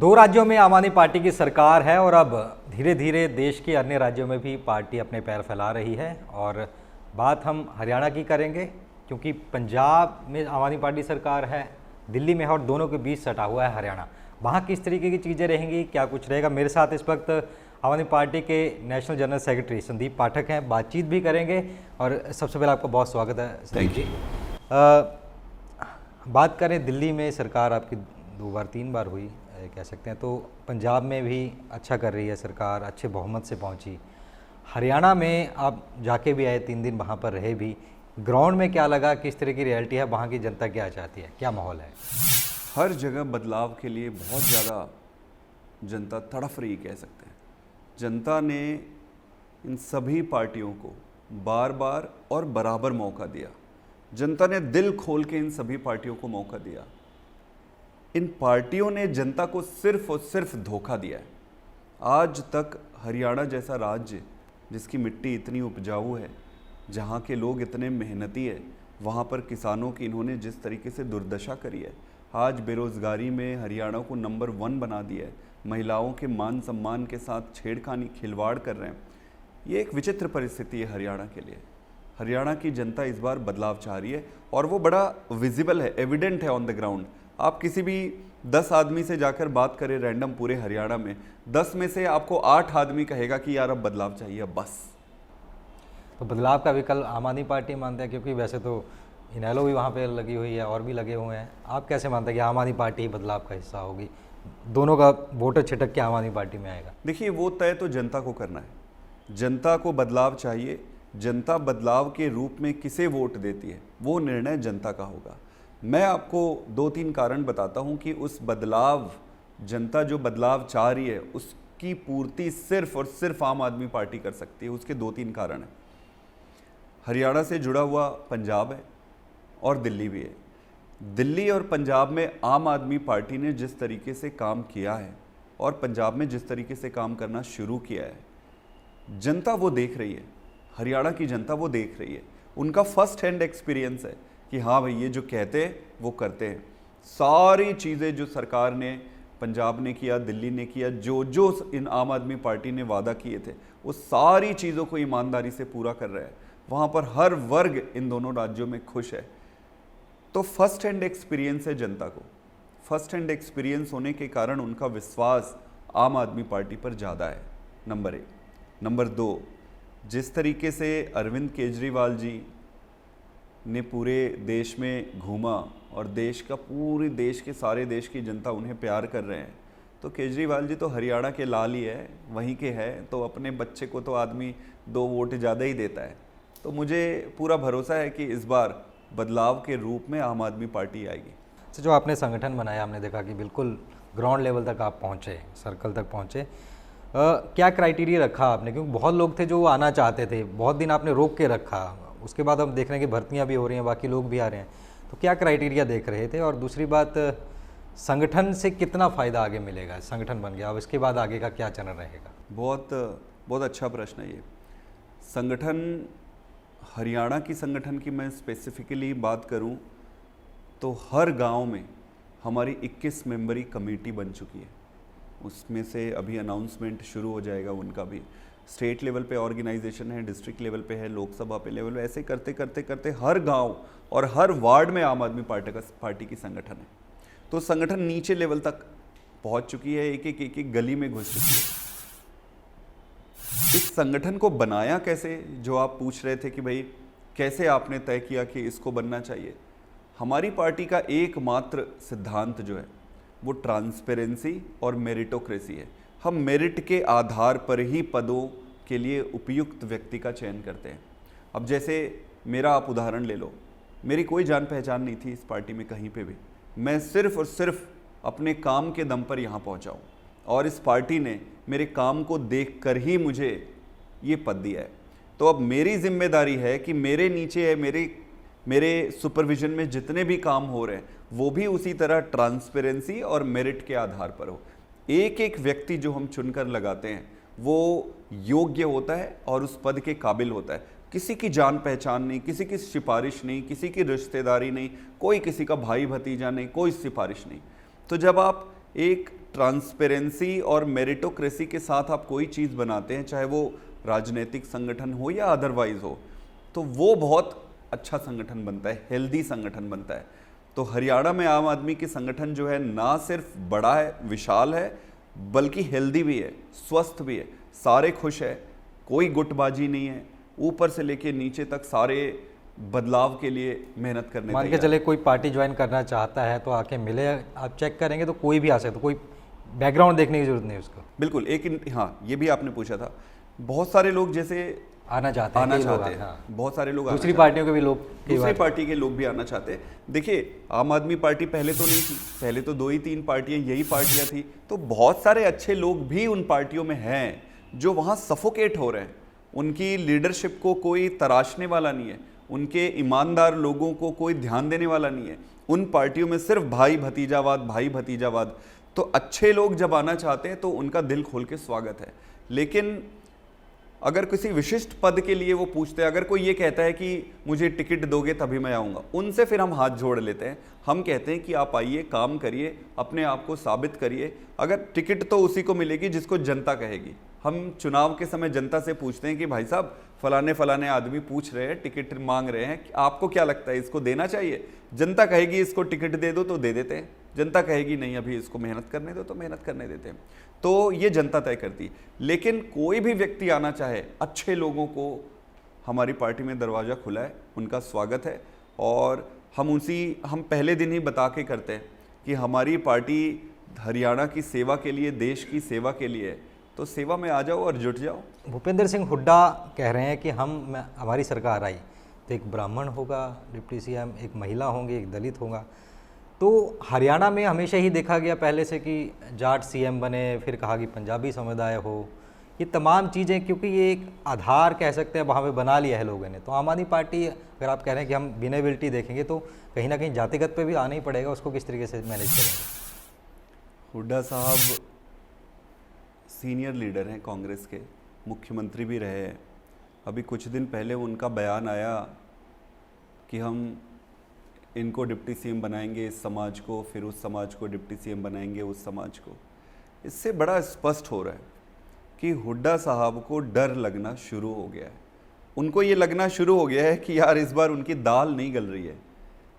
दो राज्यों में आम आदमी पार्टी की सरकार है और अब धीरे धीरे देश के अन्य राज्यों में भी पार्टी अपने पैर फैला रही है। और बात हम हरियाणा की करेंगे क्योंकि पंजाब में आम आदमी पार्टी सरकार है, दिल्ली में है और दोनों के बीच सटा हुआ है हरियाणा। वहाँ किस तरीके की चीज़ें रहेंगी, क्या कुछ रहेगा। मेरे साथ इस वक्त आम आदमी पार्टी के नेशनल जनरल सेक्रेटरी संदीप पाठक हैं, बातचीत भी करेंगे। और सबसे पहले आपका बहुत स्वागत है संदीप जी। बात करें दिल्ली में सरकार आपकी 2 बार 3 बार हुई कह सकते हैं, तो पंजाब में भी अच्छा कर रही है सरकार, अच्छे बहुमत से पहुंची। हरियाणा में आप जाके भी आए, 3 दिन वहां पर रहे भी, ग्राउंड में क्या लगा, किस तरह की रियलिटी है, वहां की जनता क्या चाहती है, क्या माहौल है। हर जगह बदलाव के लिए बहुत ज़्यादा जनता तड़फ रही कह सकते हैं। जनता ने इन सभी पार्टियों को बार बार और बराबर मौका दिया। जनता ने दिल खोल के इन सभी पार्टियों को मौका दिया। इन पार्टियों ने जनता को सिर्फ और सिर्फ धोखा दिया है। आज तक हरियाणा जैसा राज्य जिसकी मिट्टी इतनी उपजाऊ है, जहाँ के लोग इतने मेहनती है, वहाँ पर किसानों की इन्होंने जिस तरीके से दुर्दशा करी है, आज बेरोज़गारी में हरियाणा को नंबर 1 बना दिया है, महिलाओं के मान सम्मान के साथ छेड़खानी खिलवाड़ कर रहे हैं। ये एक विचित्र परिस्थिति है हरियाणा के लिए। हरियाणा की जनता इस बार बदलाव चाह रही है और वो बड़ा विजिबल है, एविडेंट है ऑन द ग्राउंड। आप किसी भी 10 आदमी से जाकर बात करें रैंडम पूरे हरियाणा में, 10 में से आपको 8 आदमी कहेगा कि यार अब बदलाव चाहिए बस। तो बदलाव का विकल्प आम आदमी पार्टी मानते हैं, क्योंकि वैसे तो इनेलो भी वहाँ पे लगी हुई है और भी लगे हुए हैं। आप कैसे मानते हैं कि आम आदमी पार्टी ही बदलाव का हिस्सा होगी, दोनों का वोटर छिटक के आम आदमी पार्टी में आएगा। देखिए, वो तय तो जनता को करना है। जनता को बदलाव चाहिए, जनता बदलाव के रूप में किसे वोट देती है वो निर्णय जनता का होगा। मैं आपको 2-3 कारण बताता हूं कि उस बदलाव, जनता जो बदलाव चाह रही है उसकी पूर्ति सिर्फ और सिर्फ आम आदमी पार्टी कर सकती है। उसके 2-3 कारण हैं। हरियाणा से जुड़ा हुआ पंजाब है और दिल्ली भी है। दिल्ली और पंजाब में आम आदमी पार्टी ने जिस तरीके से काम किया है और पंजाब में जिस तरीके से काम करना शुरू किया है, जनता वो देख रही है। हरियाणा की जनता वो देख रही है। उनका फर्स्ट हैंड एक्सपीरियंस है कि हाँ भाई, ये जो कहते हैं वो करते हैं। सारी चीज़ें जो सरकार ने, पंजाब ने किया, दिल्ली ने किया, जो इन आम आदमी पार्टी ने वादा किए थे, वो सारी चीज़ों को ईमानदारी से पूरा कर रहा है। वहाँ पर हर वर्ग इन दोनों राज्यों में खुश है। तो फर्स्ट हैंड एक्सपीरियंस है जनता को। फर्स्ट हैंड एक्सपीरियंस होने के कारण उनका विश्वास आम आदमी पार्टी पर ज़्यादा है, नंबर 1। नंबर 2, जिस तरीके से अरविंद केजरीवाल जी ने पूरे देश में घूमा और पूरे देश के सारे देश की जनता उन्हें प्यार कर रहे हैं, तो केजरीवाल जी तो हरियाणा के लाल ही है, वहीं के हैं, तो अपने बच्चे को तो आदमी 2 वोट ज़्यादा ही देता है। तो मुझे पूरा भरोसा है कि इस बार बदलाव के रूप में आम आदमी पार्टी आएगी। तो जो आपने संगठन बनाया, हमने देखा कि बिल्कुल ग्राउंड लेवल तक आप पहुँचे, सर्कल तक पहुँचे। क्या क्राइटेरिया रखा आपने, क्योंकि बहुत लोग थे जो आना चाहते थे, बहुत दिन आपने रोक के रखा, उसके बाद हम देख रहे हैं कि भर्तियां भी हो रही हैं, बाकी लोग भी आ रहे हैं, तो क्या क्राइटेरिया देख रहे थे। और दूसरी बात, संगठन से कितना फ़ायदा आगे मिलेगा, संगठन बन गया, अब इसके बाद आगे का क्या चरण रहेगा। बहुत अच्छा प्रश्न है ये। संगठन, हरियाणा की संगठन की मैं स्पेसिफिकली बात करूं तो हर गांव में हमारी 21 मेंबरी कमेटी बन चुकी है। उसमें से अभी अनाउंसमेंट शुरू हो जाएगा उनका भी। स्टेट लेवल पे ऑर्गेनाइजेशन है, डिस्ट्रिक्ट लेवल पे है, लोकसभा पे लेवल पे, ऐसे करते करते करते हर गांव और हर वार्ड में आम आदमी पार्टी की संगठन है। तो संगठन नीचे लेवल तक पहुंच चुकी है, एक गली में घुस चुकी है। इस संगठन को बनाया कैसे, जो आप पूछ रहे थे कि भाई कैसे आपने तय किया कि इसको बनना चाहिए। हमारी पार्टी का एकमात्र सिद्धांत जो है वो ट्रांसपेरेंसी और मेरिटोक्रेसी है। हम मेरिट के आधार पर ही पदों के लिए उपयुक्त व्यक्ति का चयन करते हैं। अब जैसे मेरा आप उदाहरण ले लो, मेरी कोई जान पहचान नहीं थी इस पार्टी में कहीं पे भी। मैं सिर्फ और सिर्फ अपने काम के दम पर यहाँ पहुँचा हूँ और इस पार्टी ने मेरे काम को देख कर ही मुझे ये पद दिया है। तो अब मेरी जिम्मेदारी है कि मेरे नीचे है, मेरे सुपरविजन में जितने भी काम हो रहे हैं वो भी उसी तरह ट्रांसपेरेंसी और मेरिट के आधार पर हो। एक एक व्यक्ति जो हम चुनकर लगाते हैं वो योग्य होता है और उस पद के काबिल होता है। किसी की जान पहचान नहीं, किसी की सिफारिश नहीं, किसी की रिश्तेदारी नहीं, कोई किसी का भाई भतीजा नहीं, कोई सिफारिश नहीं। तो जब आप एक ट्रांसपेरेंसी और मेरिटोक्रेसी के साथ आप कोई चीज़ बनाते हैं, चाहे वो राजनीतिक संगठन हो या अदरवाइज हो, तो वो बहुत अच्छा संगठन बनता है, हेल्दी संगठन बनता है। तो हरियाणा में आम आदमी की संगठन जो है ना सिर्फ बड़ा है, विशाल है, बल्कि हेल्दी भी है, स्वस्थ भी है, सारे खुश है, कोई गुटबाजी नहीं है, ऊपर से लेके नीचे तक सारे बदलाव के लिए मेहनत करने मान के तैयार चले कोई पार्टी ज्वाइन करना चाहता है तो आके मिले, आप चेक करेंगे तो कोई भी आ सकता है, कोई बैकग्राउंड देखने की जरूरत नहीं उसको, बिल्कुल। हाँ, ये भी आपने पूछा था, बहुत सारे लोग जैसे आना चाहते हैं, आना कई लोग चाहते हैं, हाँ। बहुत सारे लोग आना दूसरी चाहते पार्टियों के भी लोग हैं, कई दूसरी बार- पार्टी के लोग भी आना चाहते हैं। देखिए, आम आदमी पार्टी पहले तो नहीं थी, पहले तो 2 ही 3 पार्टियां, यही पार्टियां थी, तो बहुत सारे अच्छे लोग भी उन पार्टियों में हैं जो वहाँ सफोकेट हो रहे हैं। उनकी लीडरशिप को कोई तराशने वाला नहीं है, उनके ईमानदार लोगों को कोई ध्यान देने वाला नहीं है। उन पार्टियों में सिर्फ भाई भतीजावाद। तो अच्छे लोग जब आना चाहते हैं तो उनका दिल खोल के स्वागत है। लेकिन अगर किसी विशिष्ट पद के लिए वो पूछते हैं, अगर कोई ये कहता है कि मुझे टिकट दोगे तभी मैं आऊँगा, उनसे फिर हम हाथ जोड़ लेते हैं। हम कहते हैं कि आप आइए, काम करिए, अपने आप को साबित करिए। अगर टिकट तो उसी को मिलेगी जिसको जनता कहेगी। हम चुनाव के समय जनता से पूछते हैं कि भाई साहब फलाने आदमी पूछ रहे हैं, टिकट मांग रहे हैं, आपको क्या लगता है इसको देना चाहिए? जनता कहेगी इसको टिकट दे दो तो दे देते हैं, जनता कहेगी नहीं अभी इसको मेहनत करने दो तो मेहनत करने देते हैं। तो ये जनता तय करती है। लेकिन कोई भी व्यक्ति आना चाहे, अच्छे लोगों को हमारी पार्टी में दरवाज़ा खुला है, उनका स्वागत है। और हम पहले दिन ही बता के करते हैं कि हमारी पार्टी हरियाणा की सेवा के लिए, देश की सेवा के लिए है, तो सेवा में आ जाओ और जुट जाओ। भूपेंद्र सिंह हुड्डा कह रहे हैं कि हमारी सरकार आई तो एक ब्राह्मण होगा डिप्टी सीएम, एक महिला होंगी, एक दलित होगा। तो हरियाणा में हमेशा ही देखा गया पहले से कि जाट सीएम बने, फिर कहा कि पंजाबी समुदाय हो, ये तमाम चीज़ें, क्योंकि ये एक आधार कह सकते हैं वहाँ पे बना लिया है लोगों ने। तो आम आदमी पार्टी, अगर आप कह रहे हैं कि हम विनेबिलिटी देखेंगे तो कहीं ना कहीं जातिगत पे भी आना ही पड़ेगा, उसको किस तरीके से मैनेज करेंगे? हुड्डा साहब सीनियर लीडर हैं कांग्रेस के, मुख्यमंत्री भी रहे हैं। अभी कुछ दिन पहले उनका बयान आया कि हम इनको डिप्टी सीएम बनाएंगे, इस समाज को, फिर उस समाज को डिप्टी सीएम बनाएंगे, उस समाज को। इससे बड़ा स्पष्ट हो रहा है कि हुड्डा साहब को डर लगना शुरू हो गया है। उनको ये लगना शुरू हो गया है कि यार इस बार उनकी दाल नहीं गल रही है।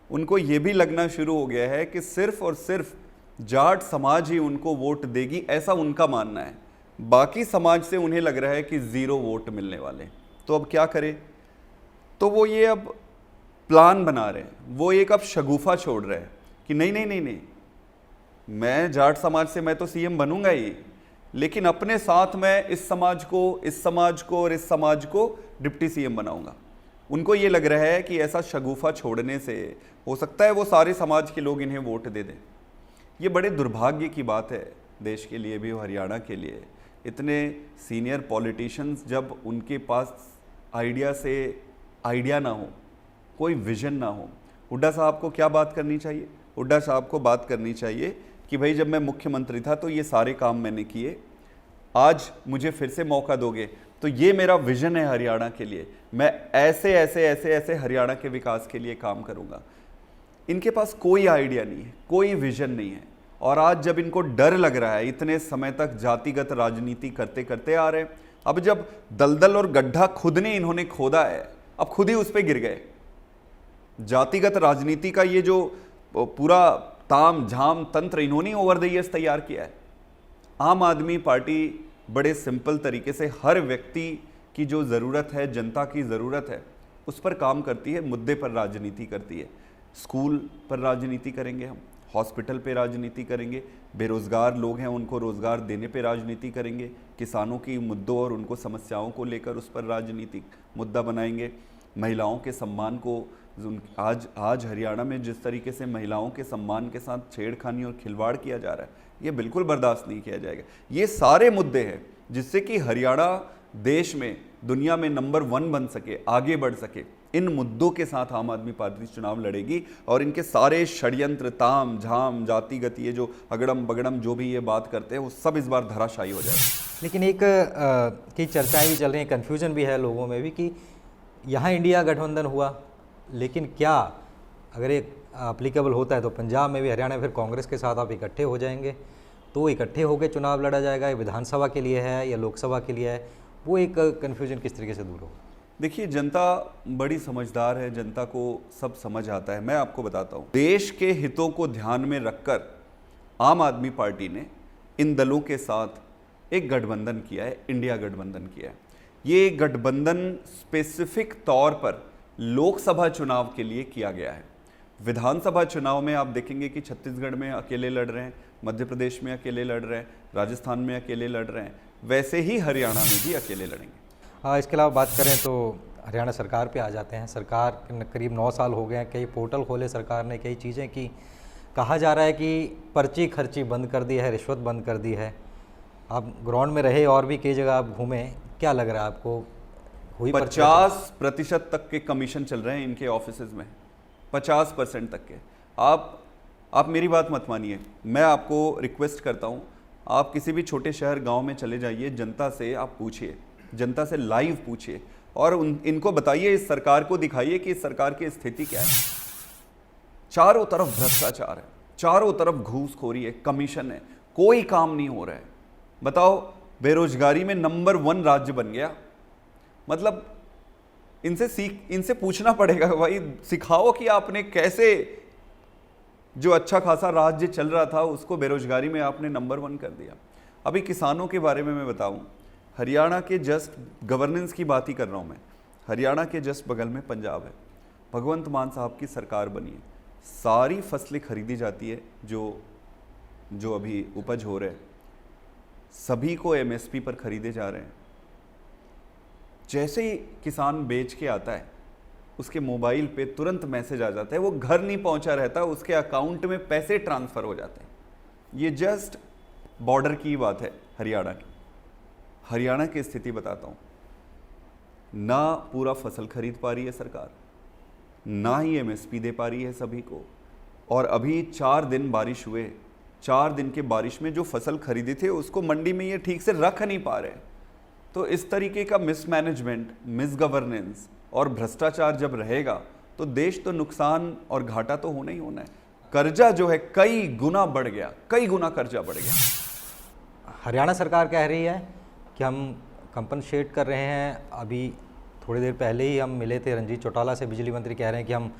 उनको ये भी लगना शुरू हो गया है कि सिर्फ और सिर्फ जाट समाज ही उनको वोट देगी, ऐसा उनका मानना है। बाकी समाज से उन्हें लग रहा है कि 0 वोट मिलने वाले। तो अब क्या करें? तो वो ये अब प्लान बना रहे हैं, वो एक अब शगुफा छोड़ रहे हैं कि नहीं, मैं जाट समाज से मैं तो सीएम बनूंगा ही, लेकिन अपने साथ मैं इस समाज को और इस समाज को डिप्टी सीएम बनाऊंगा। उनको ये लग रहा है कि ऐसा शगुफा छोड़ने से हो सकता है वो सारे समाज के लोग इन्हें वोट दे दें। ये बड़े दुर्भाग्य की बात है देश के लिए भी और हरियाणा के लिए। इतने सीनियर पॉलिटिशियंस, जब उनके पास आइडिया ना हो, कोई विजन ना हो। हुड्डा साहब को क्या बात करनी चाहिए? हुड्डा साहब को बात करनी चाहिए कि भाई जब मैं मुख्यमंत्री था तो ये सारे काम मैंने किए, आज मुझे फिर से मौका दोगे तो ये मेरा विजन है हरियाणा के लिए, मैं ऐसे हरियाणा के विकास के लिए काम करूंगा। इनके पास कोई आइडिया नहीं है, कोई विजन नहीं है। और आज जब इनको डर लग रहा है, इतने समय तक जातिगत राजनीति करते करते आ रहे हैं, अब जब दलदल और गड्ढा खुद ने इन्होंने खोदा है, अब खुद ही उस पर गिर गए। जातिगत राजनीति का ये जो पूरा ताम झाम तंत्र इन्होंने ओवर द ईयर्स तैयार किया है। आम आदमी पार्टी बड़े सिंपल तरीके से हर व्यक्ति की जो ज़रूरत है, जनता की ज़रूरत है, उस पर काम करती है, मुद्दे पर राजनीति करती है। स्कूल पर राजनीति करेंगे हम, हॉस्पिटल पे राजनीति करेंगे, बेरोज़गार लोग हैं उनको रोज़गार देने पे राजनीति करेंगे, किसानों की मुद्दों और उनको समस्याओं को लेकर उस पर राजनीतिक मुद्दा बनाएंगे। महिलाओं के सम्मान को, आज हरियाणा में जिस तरीके से महिलाओं के सम्मान के साथ छेड़खानी और खिलवाड़ किया जा रहा है, ये बिल्कुल बर्दाश्त नहीं किया जाएगा। ये सारे मुद्दे हैं जिससे कि हरियाणा देश में, दुनिया में नंबर 1 बन सके, आगे बढ़ सके। इन मुद्दों के साथ आम आदमी पार्टी चुनाव लड़ेगी और इनके सारे षड्यंत्र, ताम झाम, जातिगत, ये जो अगड़म बगड़म जो भी ये बात करते हैं, वो सब इस बार धराशायी हो जाएगा। लेकिन एक कई चर्चाएं भी चल रही हैं, कन्फ्यूजन भी है लोगों में भी कि यहाँ इंडिया गठबंधन हुआ, लेकिन क्या अगर एक अप्लीकेबल होता है तो पंजाब में भी, हरियाणा में फिर कांग्रेस के साथ आप इकट्ठे हो जाएंगे। तो इकट्ठे होकर चुनाव लड़ा जाएगा, या विधानसभा के लिए है या लोकसभा के लिए है, वो एक कन्फ्यूजन किस तरीके से दूर होगा? देखिए, जनता बड़ी समझदार है, जनता को सब समझ आता है। मैं आपको बताता हूँ, देश के हितों को ध्यान में रखकर आम आदमी पार्टी ने इन दलों के साथ एक गठबंधन किया है, इंडिया गठबंधन किया है। ये गठबंधन स्पेसिफिक तौर पर लोकसभा चुनाव के लिए किया गया है। विधानसभा चुनाव में आप देखेंगे कि छत्तीसगढ़ में अकेले लड़ रहे हैं, मध्य प्रदेश में अकेले लड़ रहे हैं, राजस्थान में अकेले लड़ रहे हैं, वैसे ही हरियाणा में भी अकेले लड़ेंगे। हाँ, इसके अलावा बात करें तो हरियाणा सरकार पे आ जाते हैं। सरकार करीब 9 साल हो गए हैं, कई पोर्टल खोले सरकार ने, कई चीज़ें की। कहा जा रहा है कि पर्ची खर्ची बंद कर दी है, रिश्वत बंद कर दी है। आप ग्राउंड में रहे और भी कई जगह आप घूमे, क्या लग रहा है आपको? हुई 50% तक के कमीशन चल रहे हैं इनके ऑफिसेज में, 50% तक के। आप मेरी बात मत मानिए, मैं आपको रिक्वेस्ट करता हूँ, आप किसी भी छोटे शहर गांव में चले जाइए, जनता से आप पूछिए, जनता से लाइव पूछिए और इनको बताइए, इस सरकार को दिखाइए कि इस सरकार की स्थिति क्या है। चारों तरफ भ्रष्टाचार है, चारों तरफ घूसखोरी है, कमीशन है, कोई काम नहीं हो रहा है। बताओ, बेरोजगारी में नंबर 1 राज्य बन गया। मतलब इनसे पूछना पड़ेगा, भाई सिखाओ कि आपने कैसे जो अच्छा खासा राज्य चल रहा था उसको बेरोजगारी में आपने नंबर 1 कर दिया। अभी किसानों के बारे में मैं बताऊं, हरियाणा के जस्ट गवर्नेंस की बात ही कर रहा हूं मैं, हरियाणा के जस्ट बगल में पंजाब है, भगवंत मान साहब की सरकार बनी है, सारी फसलें खरीदी जाती है, जो अभी उपज हो रहे हैं सभी को एमएसपी पर खरीदे जा रहे हैं। जैसे ही किसान बेच के आता है उसके मोबाइल पे तुरंत मैसेज आ जाता है, वो घर नहीं पहुंचा रहता, उसके अकाउंट में पैसे ट्रांसफर हो जाते हैं। ये जस्ट बॉर्डर की बात है हरियाणा की। हरियाणा की स्थिति बताता हूं, ना पूरा फसल खरीद पा रही है सरकार, ना ही एमएसपी दे पा रही है सभी को। और अभी 4 दिन बारिश हुए, 4 दिन के बारिश में जो फसल खरीदी थे उसको मंडी में ये ठीक से रख नहीं पा रहे। तो इस तरीके का मिसमैनेजमेंट, मिसगवर्नेंस और भ्रष्टाचार जब रहेगा तो देश तो नुकसान और घाटा तो होना ही होना है। कर्जा जो है कई गुना बढ़ गया, कई गुना कर्जा बढ़ गया। हरियाणा सरकार कह रही है कि हम कंपनसेट कर रहे हैं। अभी थोड़ी देर पहले ही हम मिले थे रंजीत चौटाला से, बिजली मंत्री कह रहे हैं कि हम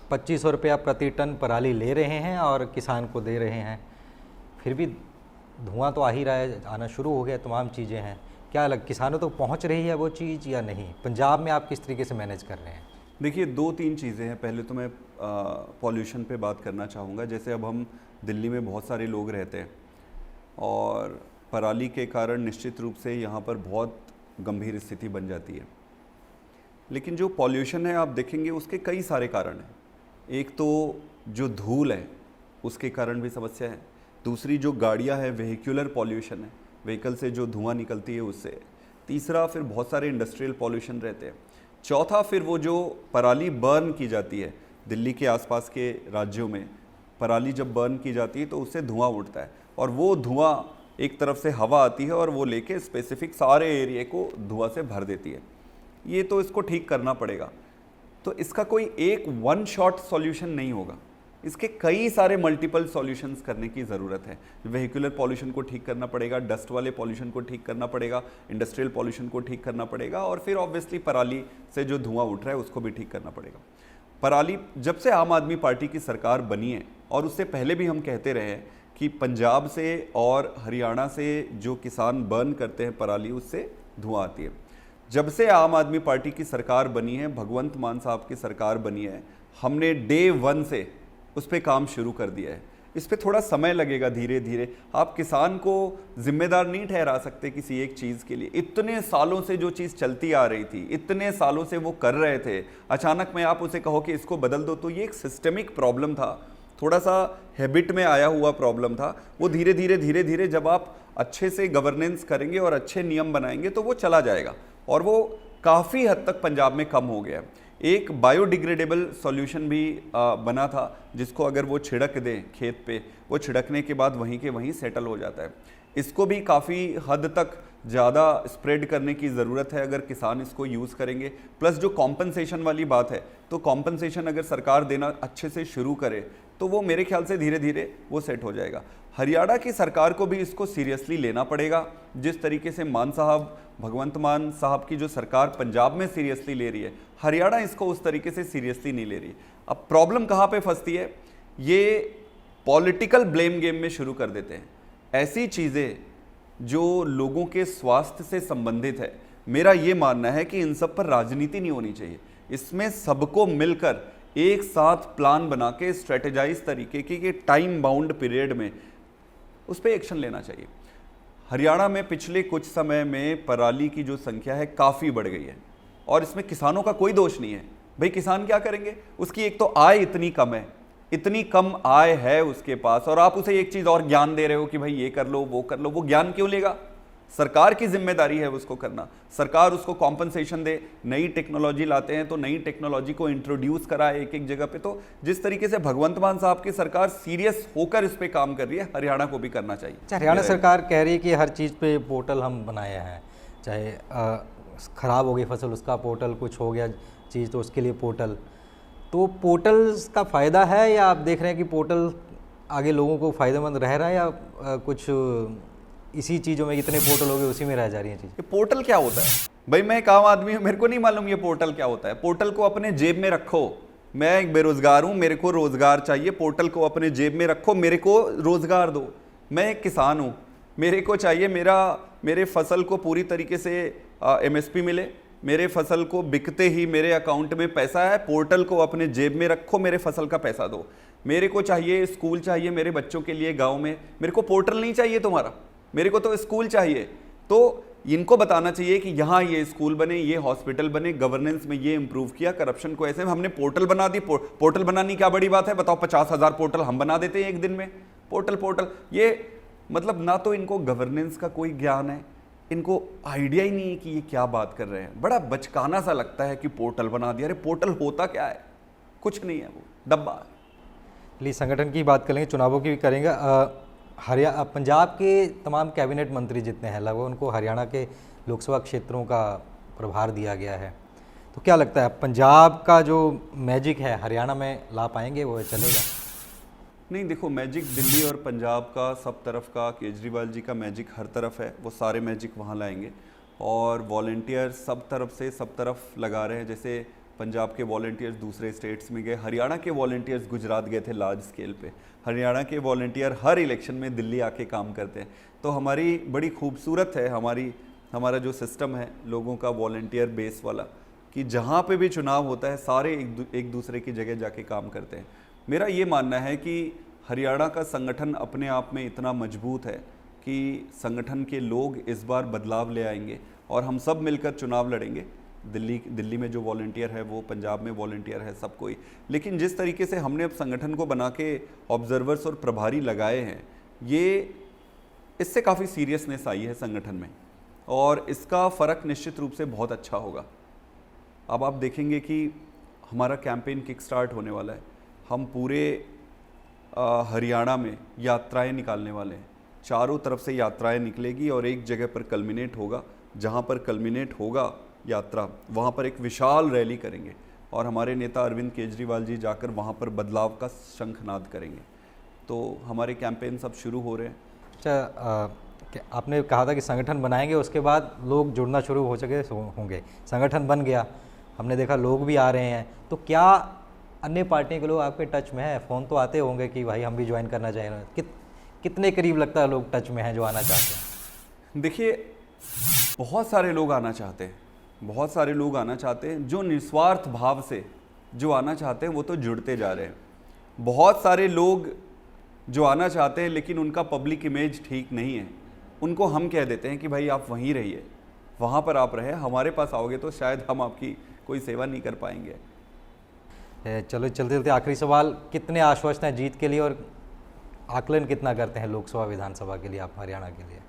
2500 रुपया प्रति टन पराली ले रहे हैं और किसान को दे रहे हैं। फिर भी धुआं तो आ ही रहा है, आना शुरू हो गया, तमाम चीज़ें हैं। क्या अलग किसानों तक पहुंच रही है वो चीज़ या नहीं? पंजाब में आप किस तरीके से मैनेज कर रहे हैं? देखिए, 2-3 चीज़ें हैं। पहले तो मैं पॉल्यूशन पे बात करना चाहूँगा। जैसे अब हम दिल्ली में बहुत सारे लोग रहते हैं और पराली के कारण निश्चित रूप से यहाँ पर बहुत गंभीर स्थिति बन जाती है। लेकिन जो पॉल्यूशन है आप देखेंगे उसके कई सारे कारण हैं। एक तो जो धूल है उसके कारण भी समस्या है, दूसरी जो गाड़ियाँ है वेहिकुलर पॉल्यूशन है, व्हीकल से जो धुआं निकलती है उससे, तीसरा फिर बहुत सारे इंडस्ट्रियल पॉल्यूशन रहते हैं, चौथा फिर वो जो पराली बर्न की जाती है दिल्ली के आसपास के राज्यों में, पराली जब बर्न की जाती है तो उससे धुआं उठता है और वो धुआं एक तरफ से हवा आती है और वो लेके स्पेसिफिक सारे एरिया को धुआं से भर देती है। ये तो इसको ठीक करना पड़ेगा। तो इसका कोई एक 1 शॉट सॉल्यूशन नहीं होगा, इसके कई सारे मल्टीपल सॉल्यूशंस करने की ज़रूरत है। वेहिकुलर पॉल्यूशन को ठीक करना पड़ेगा, डस्ट वाले पॉल्यूशन को ठीक करना पड़ेगा, इंडस्ट्रियल पॉल्यूशन को ठीक करना पड़ेगा और फिर ऑब्वियसली पराली से जो धुआं उठ रहा है उसको भी ठीक करना पड़ेगा। पराली जब से आम आदमी पार्टी की सरकार बनी है और उससे पहले भी हम कहते रहे हैं कि पंजाब से और हरियाणा से जो किसान बर्न करते हैं पराली उससे धुआं आती है। जब से आम आदमी पार्टी की सरकार बनी है, भगवंत मान साहब की सरकार बनी है, हमने डे 1 से उस पर काम शुरू कर दिया है। इस पर थोड़ा समय लगेगा, धीरे धीरे। आप किसान को जिम्मेदार नहीं ठहरा सकते किसी एक चीज़ के लिए। इतने सालों से जो चीज़ चलती आ रही थी, इतने सालों से वो कर रहे थे, अचानक में आप उसे कहो कि इसको बदल दो, तो ये एक सिस्टमिक प्रॉब्लम था, थोड़ा सा हैबिट में आया हुआ प्रॉब्लम था। वो धीरे धीरे जब आप अच्छे से गवर्नेंस करेंगे और अच्छे नियम बनाएंगे तो वो चला जाएगा और वो काफ़ी हद तक पंजाब में कम हो गया। एक बायोडिग्रेडेबल सॉल्यूशन भी बना था जिसको अगर वो छिड़क दें खेत पे, वो छिड़कने के बाद वहीं के वहीं सेटल हो जाता है। इसको भी काफ़ी हद तक ज़्यादा स्प्रेड करने की ज़रूरत है अगर किसान इसको यूज़ करेंगे। प्लस जो कॉम्पनसेशन वाली बात है, तो कॉम्पनसेशन अगर सरकार देना अच्छे से शुरू करे तो वो मेरे ख्याल से धीरे धीरे वो सेट हो जाएगा। हरियाणा की सरकार को भी इसको सीरियसली लेना पड़ेगा। जिस तरीके से मान साहब, भगवंत मान साहब की जो सरकार पंजाब में सीरियसली ले रही है, हरियाणा इसको उस तरीके से सीरियसली नहीं ले रही। अब प्रॉब्लम कहाँ पे फंसती है, ये पॉलिटिकल ब्लेम गेम में शुरू कर देते हैं। ऐसी चीज़ें जो लोगों के स्वास्थ्य से संबंधित है, मेरा ये मानना है कि इन सब पर राजनीति नहीं होनी चाहिए। इसमें सबको मिलकर एक साथ प्लान बना के स्ट्रेटेजाइज तरीके की टाइम बाउंड पीरियड में उस पर एक्शन लेना चाहिए। हरियाणा में पिछले कुछ समय में पराली की जो संख्या है काफ़ी बढ़ गई है और इसमें किसानों का कोई दोष नहीं है। भाई किसान क्या करेंगे, उसकी एक तो आय इतनी कम है, इतनी कम आय है उसके पास, और आप उसे एक चीज़ और ज्ञान दे रहे हो कि भाई ये कर लो वो कर लो। वो ज्ञान क्यों लेगा? सरकार की जिम्मेदारी है उसको करना। सरकार उसको कॉम्पनसेशन दे, नई टेक्नोलॉजी लाते हैं तो नई टेक्नोलॉजी को इंट्रोड्यूस कराए एक एक जगह पे। तो जिस तरीके से भगवंत मान साहब की सरकार सीरियस होकर इस पे काम कर रही है, हरियाणा को भी करना चाहिए। हरियाणा सरकार कह रही है कि हर चीज़ पे पोर्टल हम बनाए हैं, चाहे ख़राब हो गई फसल उसका पोर्टल, कुछ हो गया चीज़ तो उसके लिए पोर्टल। तो पोर्टल्स का फ़ायदा है या आप देख रहे हैं कि पोर्टल आगे लोगों को फ़ायदेमंद रह रहा है, या कुछ इसी चीज़ों में इतने पोर्टल हो गए उसी में रह जा रही हैं चीज़? ये पोर्टल क्या होता है भाई? मैं एक आम आदमी हूँ, मेरे को नहीं मालूम ये पोर्टल क्या होता है। पोर्टल को अपने जेब में रखो। मैं एक बेरोजगार हूँ, मेरे को रोजगार चाहिए। पोर्टल को अपने जेब में रखो, मेरे को रोजगार दो। मैं एक किसान हूँ, मेरे को चाहिए मेरे फसल को पूरी तरीके से MSP मिले, मेरे फसल को बिकते ही मेरे अकाउंट में पैसा है। पोर्टल को अपने जेब में रखो, मेरे फसल का पैसा दो। मेरे को चाहिए स्कूल चाहिए मेरे बच्चों के लिए गाँव में, मेरे को पोर्टल नहीं चाहिए तुम्हारा, मेरे को तो स्कूल चाहिए। तो इनको बताना चाहिए कि यहाँ ये स्कूल बने, ये हॉस्पिटल बने, गवर्नेंस में ये इंप्रूव किया, करप्शन को ऐसे हमने पोर्टल बना दी। पोर्टल बनानी क्या बड़ी बात है बताओ? 50,000 पोर्टल हम बना देते हैं एक दिन में। पोर्टल ये मतलब ना तो इनको गवर्नेंस का कोई ज्ञान है, इनको आइडिया ही नहीं है कि ये क्या बात कर रहे हैं। बड़ा बचकाना सा लगता है कि पोर्टल बना दिया। अरे पोर्टल होता क्या है? कुछ नहीं है, वो डब्बा है। चलिए संगठन की बात करेंगे, चुनावों की भी करेंगे। पंजाब के तमाम कैबिनेट मंत्री जितने हैं लगभग उनको हरियाणा के लोकसभा क्षेत्रों का प्रभार दिया गया है। तो क्या लगता है पंजाब का जो मैजिक है हरियाणा में ला पाएंगे, वो चलेगा? नहीं देखो, मैजिक दिल्ली और पंजाब का सब तरफ का, केजरीवाल जी का मैजिक हर तरफ है, वो सारे मैजिक वहाँ लाएंगे। और वॉलंटियर सब तरफ से सब तरफ लगा रहे हैं। जैसे पंजाब के वॉलंटियर्स दूसरे स्टेट्स में गए, हरियाणा के वॉलंटियर्स गुजरात गए थे लार्ज स्केल पे। हरियाणा के वॉलंटियर हर इलेक्शन में दिल्ली आके काम करते हैं। तो हमारी बड़ी खूबसूरत है हमारा जो सिस्टम है लोगों का वॉलंटियर बेस वाला, कि जहाँ पे भी चुनाव होता है सारे एक दूसरे की जगह जाके काम करते हैं। मेरा ये मानना है कि हरियाणा का संगठन अपने आप में इतना मजबूत है कि संगठन के लोग इस बार बदलाव ले आएंगे और हम सब मिलकर चुनाव लड़ेंगे। दिल्ली में जो वॉलंटियर है वो, पंजाब में वॉलंटियर है, सब कोई। लेकिन जिस तरीके से हमने अब संगठन को बना के ऑब्जर्वर्स और प्रभारी लगाए हैं, ये इससे काफ़ी सीरियसनेस आई है संगठन में और इसका फ़र्क निश्चित रूप से बहुत अच्छा होगा। अब आप देखेंगे कि हमारा कैंपेन किक स्टार्ट होने वाला है। हम पूरे हरियाणा में यात्राएं निकालने वाले हैं। चारों तरफ से यात्राएं निकलेगी और एक जगह पर कल्मिनेट होगा। जहाँ पर कल्मिनेट होगा यात्रा, वहाँ पर एक विशाल रैली करेंगे और हमारे नेता अरविंद केजरीवाल जी जाकर वहाँ पर बदलाव का शंखनाद करेंगे। तो हमारे कैंपेन सब शुरू हो रहे हैं। अच्छा, आपने कहा था कि संगठन बनाएंगे, उसके बाद लोग जुड़ना शुरू हो सके होंगे। संगठन बन गया, हमने देखा लोग भी आ रहे हैं, तो क्या अन्य पार्टियों के लोग आपके टच में हैं? फ़ोन तो आते होंगे कि भाई हम भी ज्वाइन करना चाहिए। कितने करीब लगता है लोग टच में हैं जो आना चाहते हैं? देखिए, बहुत सारे लोग आना चाहते हैं, बहुत सारे लोग आना चाहते हैं। जो निस्वार्थ भाव से जो आना चाहते हैं वो तो जुड़ते जा रहे हैं। बहुत सारे लोग जो आना चाहते हैं लेकिन उनका पब्लिक इमेज ठीक नहीं है, उनको हम कह देते हैं कि भाई आप वहीं रहिए, वहाँ पर आप रहे, हमारे पास आओगे तो शायद हम आपकी कोई सेवा नहीं कर पाएंगे। चलो चलते चलते आखिरी सवाल, कितने आश्वस्त हैं जीत के लिए और आकलन कितना करते हैं लोकसभा विधानसभा के लिए आप हरियाणा के लिए?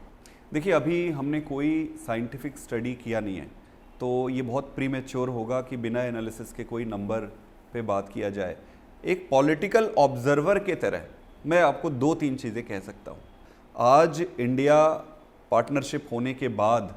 देखिए, अभी हमने कोई साइंटिफिक स्टडी किया नहीं है, तो ये बहुत प्रीमेच्योर होगा कि बिना एनालिसिस के कोई नंबर पे बात किया जाए। एक पॉलिटिकल ऑब्जर्वर के तरह मैं आपको 2-3 चीज़ें कह सकता हूँ। आज इंडिया पार्टनरशिप होने के बाद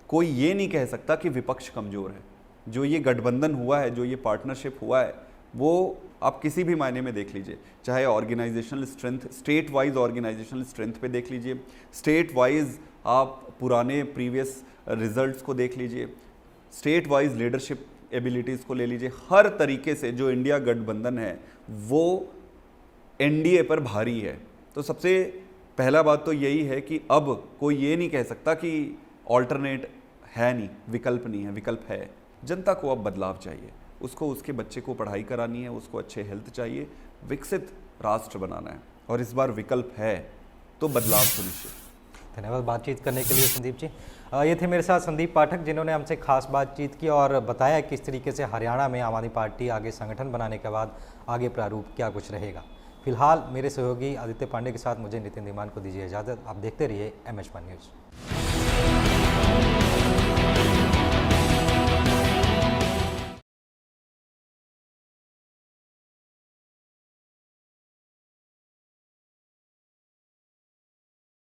कोई ये नहीं कह सकता कि विपक्ष कमज़ोर है। जो ये गठबंधन हुआ है, जो ये पार्टनरशिप हुआ है, वो आप किसी भी मायने में देख लीजिए, चाहे organisational strength, state wise organisational strength पे देख लीजिए, स्टेट वाइज आप पुराने प्रीवियस रिजल्ट्स को देख लीजिए, स्टेट वाइज लीडरशिप एबिलिटीज़ को ले लीजिए। हर तरीके से जो इंडिया गठबंधन है वो एनडीए पर भारी है। तो सबसे पहला बात तो यही है कि अब कोई ये नहीं कह सकता कि ऑल्टरनेट है नहीं, विकल्प नहीं है, विकल्प है। जनता को अब बदलाव चाहिए, उसको उसके बच्चे को पढ़ाई करानी है, उसको अच्छे हेल्थ चाहिए, विकसित राष्ट्र बनाना है, और इस बार विकल्प है तो बदलाव सुनिश्चित। धन्यवाद बातचीत करने के लिए संदीप जी। ये थे मेरे साथ संदीप पाठक, जिन्होंने हमसे खास बातचीत की और बताया किस तरीके से हरियाणा में आम आदमी पार्टी आगे संगठन बनाने के बाद आगे प्रारूप क्या कुछ रहेगा। फिलहाल मेरे सहयोगी आदित्य पांडे के साथ मुझे नितिन धीमान को दीजिए इजाज़त। आप देखते रहिए MH1 न्यूज़।